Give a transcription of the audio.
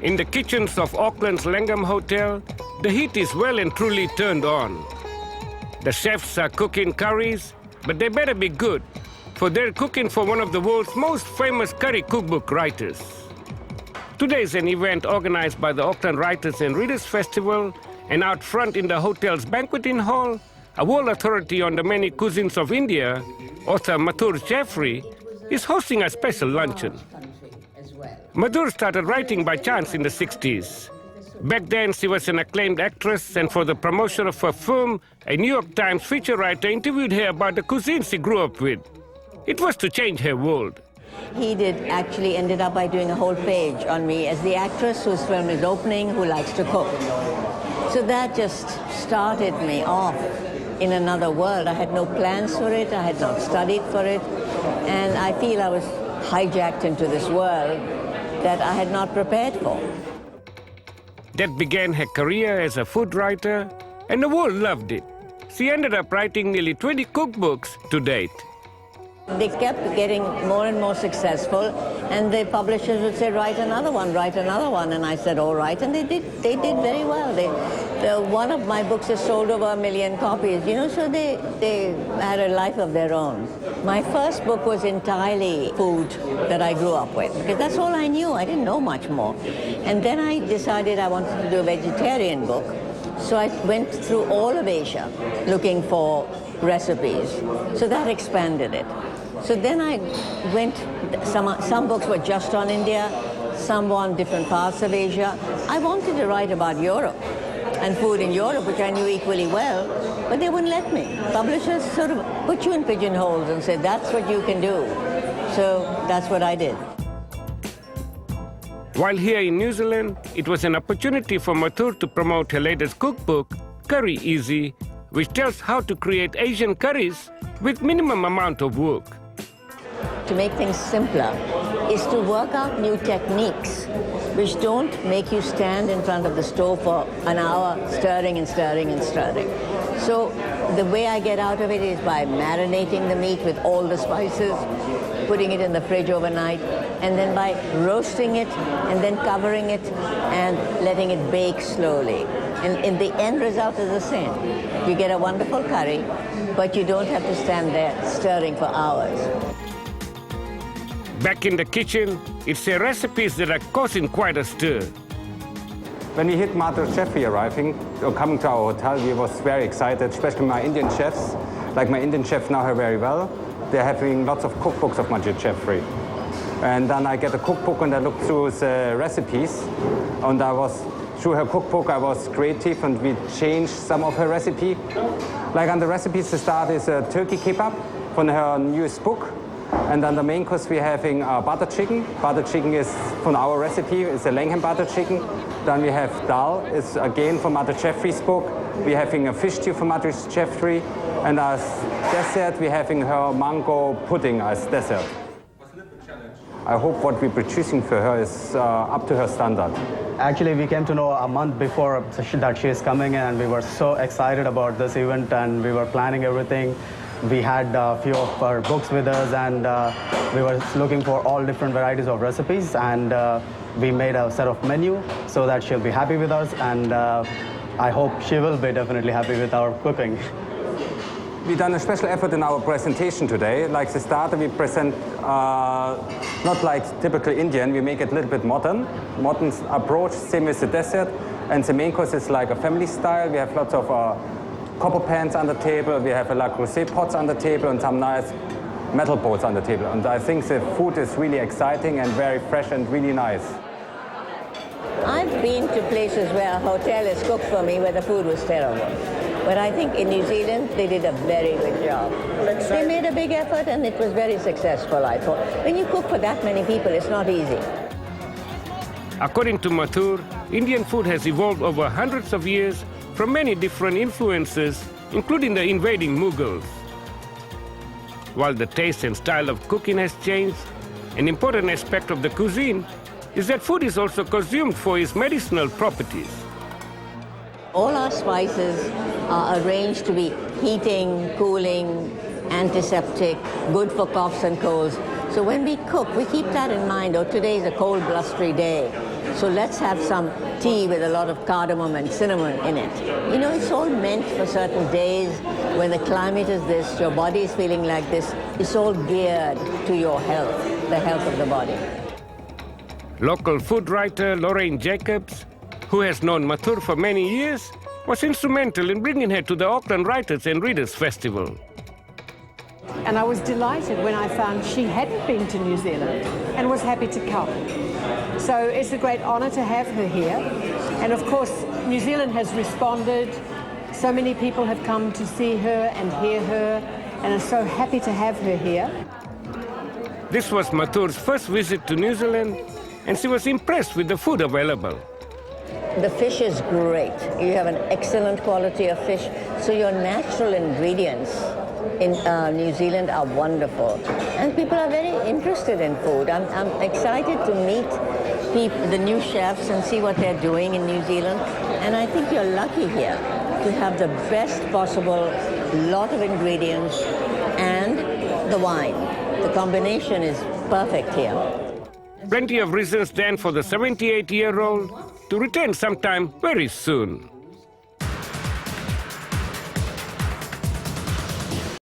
In the kitchens of Auckland's Langham Hotel, the heat is well and truly turned on. The chefs are cooking curries, but they better be good, for they're cooking for one of the world's most famous curry cookbook writers. Today is an event organized by the Auckland Writers and Readers Festival, and out front in the hotel's banqueting hall, a world authority on the many cuisines of India, author Madhur Jaffrey, is hosting a special luncheon. Madhur started writing by chance in the 60s. Back then, she was an acclaimed actress, and for the promotion of her film, a New York Times feature writer interviewed her about the cuisine she grew up with. It was to change her world. He actually ended up by doing a whole page on me as the actress whose film is opening, who likes to cook. So that just started me off in another world. I had no plans for it, I had not studied for it, and I feel I was hijacked into this world that I had not prepared for. That began her career as a food writer, and the world loved it. She ended up writing nearly 20 cookbooks to date. They kept getting more and more successful, and the publishers would say, write another one, and I said, all right, and they did very well. One of my books has sold over 1 million copies, so they had a life of their own. My first book was entirely food that I grew up with, because that's all I knew. I didn't know much more. And then I decided I wanted to do a vegetarian book, so I went through all of Asia looking for recipes. So that expanded it. So then I went, some books were just on India, some were on different parts of Asia. I wanted to write about Europe and food in Europe, which I knew equally well, but they wouldn't let me. Publishers sort of put you in pigeonholes and said, that's what you can do. So that's what I did. While here in New Zealand, it was an opportunity for Madhur to promote her latest cookbook, Curry Easy, which tells how to create Asian curries with minimum amount of work. To make things simpler is to work out new techniques which don't make you stand in front of the stove for an hour stirring and stirring and stirring. So the way I get out of it is by marinating the meat with all the spices, putting it in the fridge overnight, and then by roasting it and then covering it and letting it bake slowly. And the end result is the same. You get a wonderful curry, but you don't have to stand there stirring for hours. Back in the kitchen, it's the recipes that are causing quite a stir. When we hit Madhur Jaffrey arriving, or coming to our hotel, we was very excited, especially my Indian chefs. Like my Indian chefs know her very well. They're having lots of cookbooks of Madhur Jaffrey. And then I get a cookbook and I look through the recipes. And through her cookbook, I was creative and we changed some of her recipe. Like on the recipes, the start is a turkey kebab from her newest book. And on the main course, we're having butter chicken. Butter chicken is from our recipe, it's a Langham butter chicken. Then we have dal, it's again from Madhur Jaffrey's book. We're having a fish stew from Madhur Jaffrey. And as dessert, we're having her mango pudding as dessert. I hope what we're producing for her is up to her standard. Actually, we came to know a month before that she is coming, and we were so excited about this event, and we were planning everything. We had a few of her books with us, and we were looking for all different varieties of recipes, and we made a set of menu so that she'll be happy with us, and I hope she will be definitely happy with our cooking. We've done a special effort in our presentation today. Like the starter, we present not like typical Indian, we make it a little bit modern approach, same as the dessert. And the main course is like a family style. We have lots of copper pans on the table, we have Le Creuset pots on the table, and some nice metal pots on the table. And I think the food is really exciting and very fresh and really nice. I've been to places where a hotel has cooked for me where the food was terrible. But I think in New Zealand, they did a very good job. They made a big effort and it was very successful, I thought. When you cook for that many people, it's not easy. According to Madhur, Indian food has evolved over hundreds of years from many different influences, including the invading Mughals. While the taste and style of cooking has changed, an important aspect of the cuisine is that food is also consumed for its medicinal properties. All our spices are arranged to be heating, cooling, antiseptic, good for coughs and colds. So when we cook, we keep that in mind. Oh, today is a cold, blustery day. So let's have some tea with a lot of cardamom and cinnamon in it. You know, it's all meant for certain days when the climate is this, your body is feeling like this. It's all geared to your health, the health of the body. Local food writer Lorraine Jacobs, who has known Madhur for many years, was instrumental in bringing her to the Auckland Writers and Readers Festival. And I was delighted when I found she hadn't been to New Zealand and was happy to come. So it's a great honour to have her here. And of course, New Zealand has responded. So many people have come to see her and hear her, and are so happy to have her here. This was Madhur's first visit to New Zealand, and she was impressed with the food available. The fish is great. You have an excellent quality of fish. So your natural ingredients in New Zealand are wonderful. And people are very interested in food. I'm excited to meet the new chefs and see what they're doing in New Zealand. And I think you're lucky here to have the best possible lot of ingredients and the wine. The combination is perfect here. Plenty of reasons then for the 78-year-old to return sometime very soon.